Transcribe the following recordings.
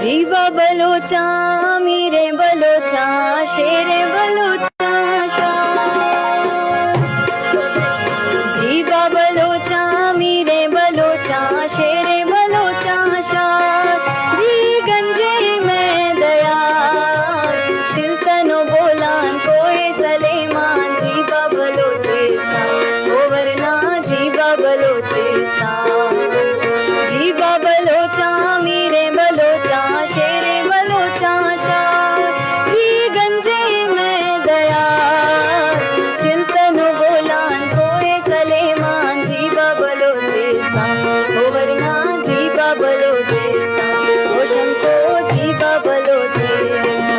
जीवा बलोचा मीरे बलोचा शेरे बलोचा शाह। जीवा बलोचा मीरे बलोचा शेरे बलोचा शाह। जी गंजे में दया चिल्तनो बोलान कोई सलेमान। जीवा बलोचेस्ता वरना जीवा बलोचेस्ता। जीवा बलोचा मीरे बलोचा शेरे बलोचा शाह। जी गंजे में दया चिल्तनो बोलान कोई सलेमान। जीवा बलोचेस्ता वरना जीवा बलोचेस्ता। ओशम को जीवा बलोचेस्ता।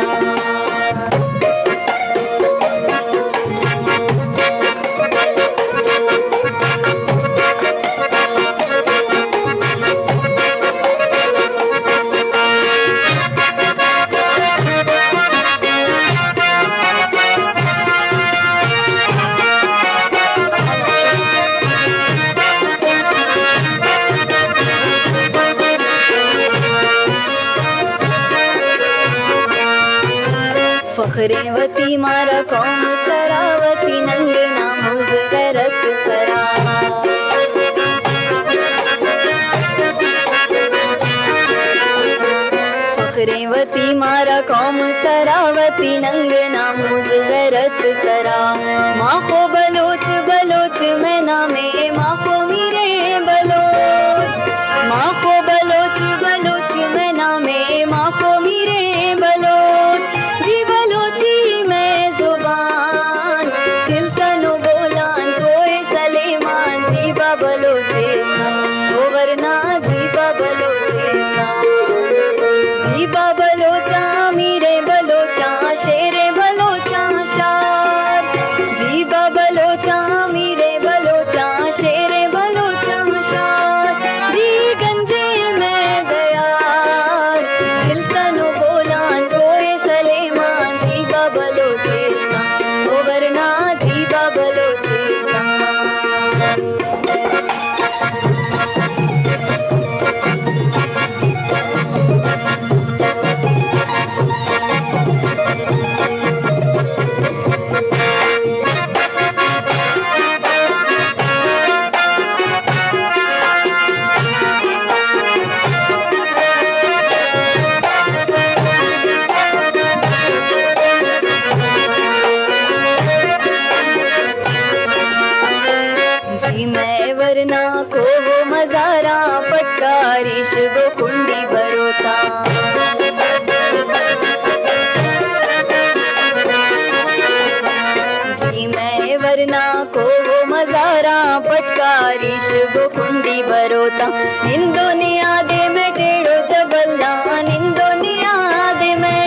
फखरेवती मारा कौम सरावती नंगना मुजगरत सरा। फखरेवती मारा कौम सरावती नंगना मुजगरत सरा। माखो बलोच बलोच मैं नामे माखो मीरे बलोच। माखो बलोच बलोच मैं नामे माखो मीरे बलोच। जी बलोची मैं जुबान चिल्तनो बोलान कोई सलेमान। जीवा बलोचेस्ता वरना जीवा बलोचेस्ता। जीवा बलोचा मीरे बलोचा शेरे बलोचा शाह। जीवा बलोचा मीरे बलोचा शेरे बलोचा शाह। जी गंजे में दया चिल्तनो बोलान कोई सलेमान। जीवा बलोचेस्ता वरना जीवा बलोचेस्ता। जी मैं वरना को वो मजारा पटकारिश गो कुंडी बरोता। जी मैं वरना को वो मजारा पटकारिश गो कुंडी बरोता। निंदोनिया दे में टेढ़ो जबल्ला निंदोनिया दे में।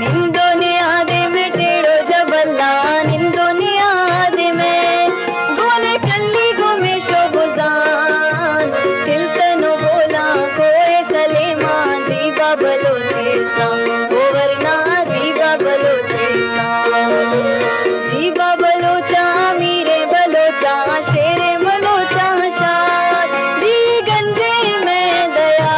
निंदोनिया दे में टेढ़ो जबल्ला निंदोनिया दे में। गोने कल्ली गो में शोबुजान चिल्तनो बोला कोई सलेमान। जीवा बलोचेस्ता वरना जीवा बलोचेस्ता। जीवा बलोचा मीरे बलोचा शेरे बलोचा शाह। जी गंजे में दया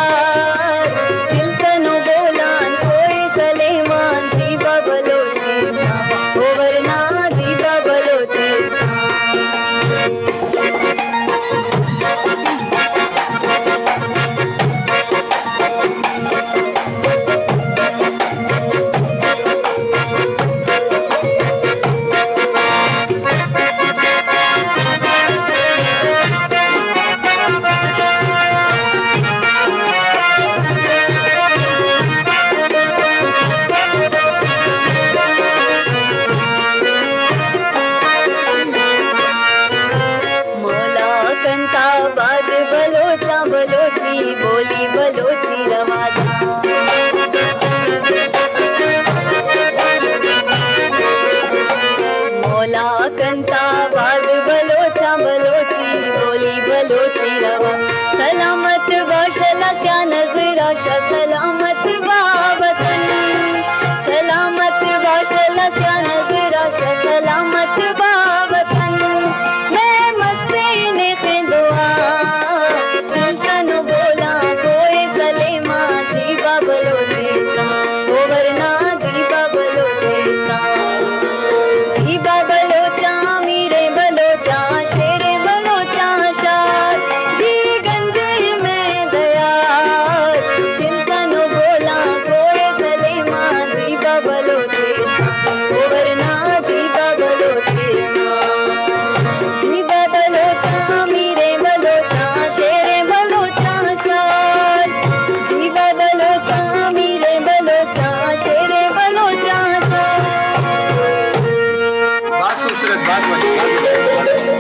चिल्तनो बोलान कोई सलेमान। जीवा बलोचेस्ता वरना जीवा बलोचेस्ता। बाद बलोचा बलोची बोली बलोची रवाजा। मौला कंता बाद बलोचा बलोची बोली बलोची रवा। सलामत बाशला स्या नजराशा सलामत